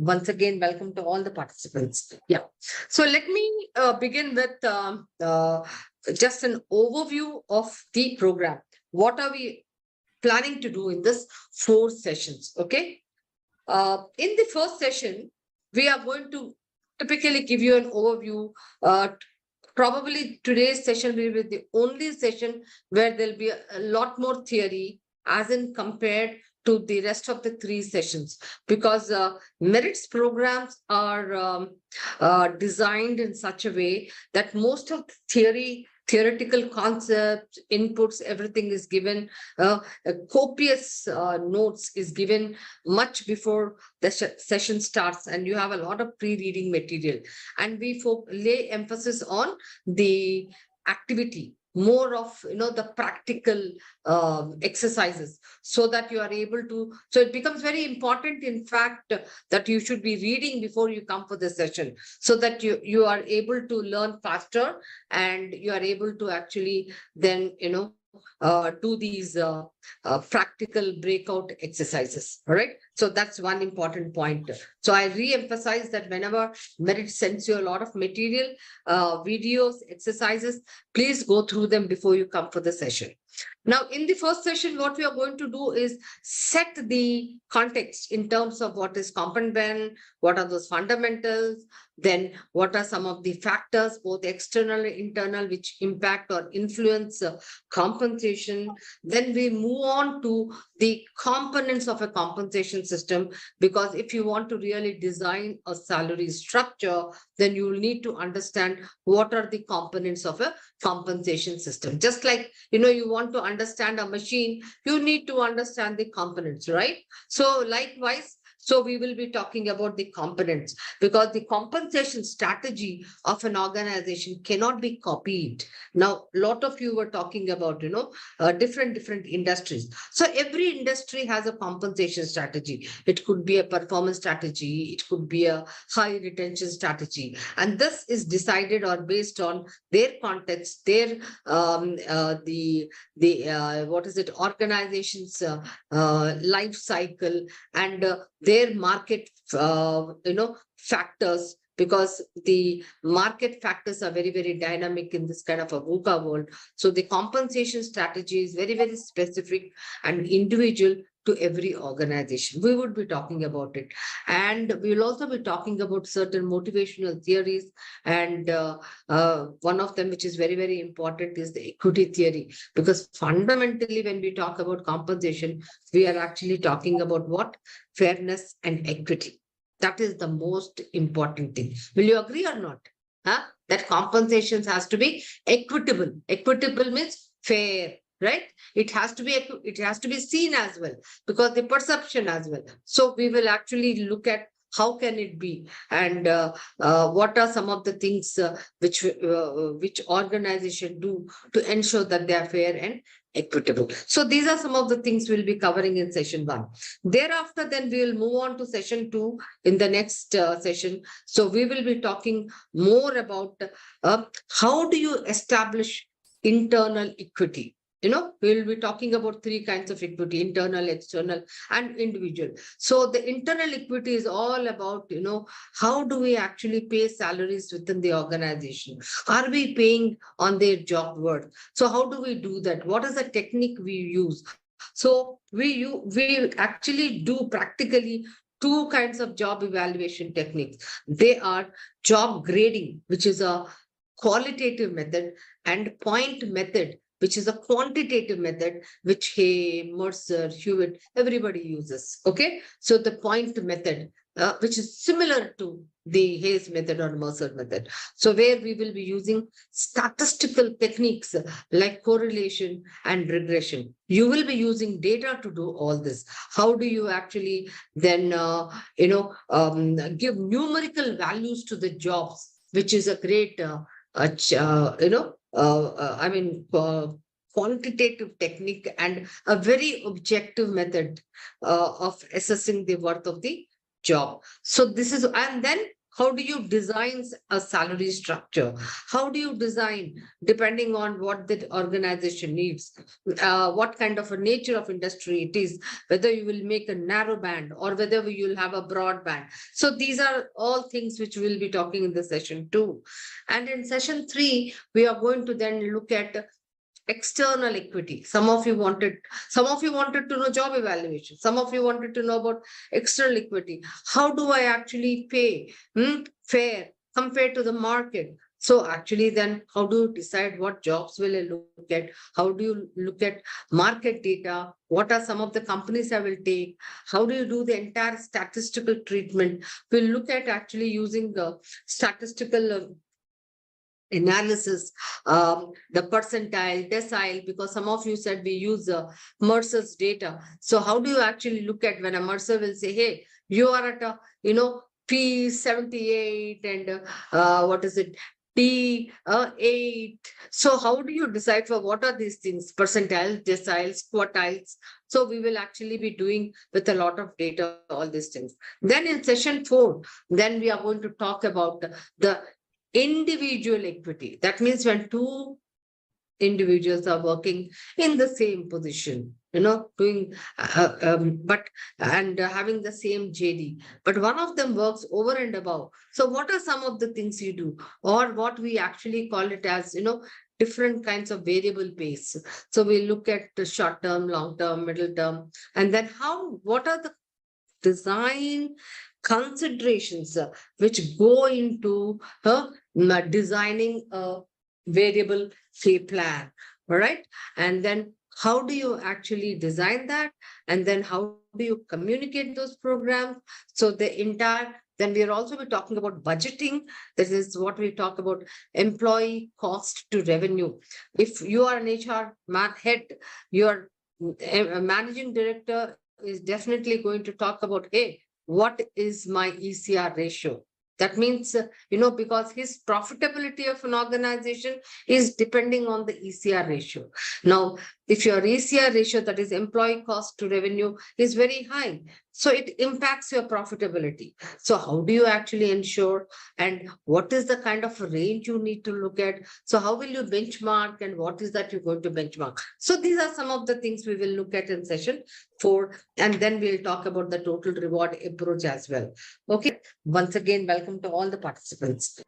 Once again, welcome to all the participants. Yeah. So let me begin with just an overview of the program. What are we planning to do in this 4 sessions? Okay. In the first session, we are going to typically give you an overview. Probably today's session will be the only session where there'll be a lot more theory as in compared to the rest of the 3 sessions, because merits programs are designed in such a way that most of the theoretical concepts, inputs, everything is given, copious notes is given much before the session starts, and you have a lot of pre-reading material. And we lay emphasis on the activity, more of the practical exercises, so that you are able to, so it becomes very important, in fact, that you should be reading before you come for the session, so that you are able to learn faster, and you are able to actually then do these practical breakout exercises. All right. So that's one important point. So I re-emphasize that whenever Merit sends you a lot of material, videos, exercises, please go through them before you come for the session. Now, in the first session, what we are going to do is set the context in terms of what is competent, what are those fundamentals, then what are some of the factors, both external and internal, which impact or influence compensation. Then we move on to the components of a compensation system, because if you want to really design a salary structure, then you will need to understand what are the components of a compensation system. Just like, you want to understand a machine, you need to understand the components, right? So likewise, so we will be talking about the components, because the compensation strategy of an organization cannot be copied. Now, a lot of you were talking about, different industries. So every industry has a compensation strategy. It could be a performance strategy. It could be a high retention strategy. And this is decided or based on their context, their organization's life cycle, and their market factors, because the market factors are very, very dynamic in this kind of a VUCA world. So the compensation strategy is very, very specific and individual to every organization. We would be talking about it. And we will also be talking about certain motivational theories. And one of them, which is very, very important, is the equity theory. Because fundamentally, when we talk about compensation, we are actually talking about what? Fairness and equity. That is the most important thing. Will you agree or not? Huh? That compensations has to be equitable. Equitable means fair, right? It has to be seen as well, because the perception as well. So we will actually look at how can it be, and what are some of the things which organization do to ensure that they are fair and equitable. So these are some of the things we'll be covering in session 1. Thereafter, then we will move on to session 2 in the next session. So we will be talking more about how do you establish internal equity. We will be talking about 3 kinds of equity: internal, external, and individual. So the internal equity is all about, how do we actually pay salaries within the organization? Are we paying on their job worth? So how do we do that? What is the technique we use? So we actually do practically 2 kinds of job evaluation techniques. They are job grading, which is a qualitative method, and point method, which is a quantitative method, which Hay, Mercer, Hewitt, everybody uses. Okay. So the point method, which is similar to the Hayes method or Mercer method. So where we will be using statistical techniques like correlation and regression. You will be using data to do all this. How do you actually then, give numerical values to the jobs, which is a great, quantitative technique and a very objective method of assessing the worth of the job. So this is, and then How do you design a salary structure? How do you design depending on what the organization needs? What kind of a nature of industry it is, whether you will make a narrow band or whether you'll have a broad band. So these are all things which we'll be talking in the session 2. And in session 3, we are going to then look at external equity. Some of you wanted to know job evaluation. Some of you wanted to know about external equity. How do I actually pay fair compared to the market? So actually then how do you decide what jobs will I look at? How do you look at market data? What are some of the companies I will take? How do you do the entire statistical treatment? We'll look at actually using the statistical analysis, the percentile, decile, because some of you said we use Mercer's data. So how do you actually look at when a Mercer will say, hey, you are at a, P78 and what is it? T8. So how do you decide for what are these things? Percentiles, deciles, quartiles. So we will actually be doing with a lot of data, all these things. Then in session 4, then we are going to talk about the individual equity. That means when two individuals are working in the same position, doing, having the same JD, but one of them works over and above. So what are some of the things you do, or what we actually call it as, different kinds of variable pays. So we look at the short term, long term, middle term, and then what are the design considerations which go into designing a variable pay plan. All right. And then how do you actually design that? And then how do you communicate those programs? So then we'll also be talking about budgeting. This is what we talk about, employee cost to revenue. If you are an HR head, your managing director is definitely going to talk about, hey, what is my ECR ratio? That means, because his profitability of an organization is depending on the ECR ratio. Now, if your ECR ratio, that is employee cost to revenue, is very high, so it impacts your profitability. So how do you actually ensure, and what is the kind of range you need to look at? So how will you benchmark, and what is that you're going to benchmark? So these are some of the things we will look at in session 4, and then we'll talk about the total reward approach as well. Okay. Once again, welcome to all the participants.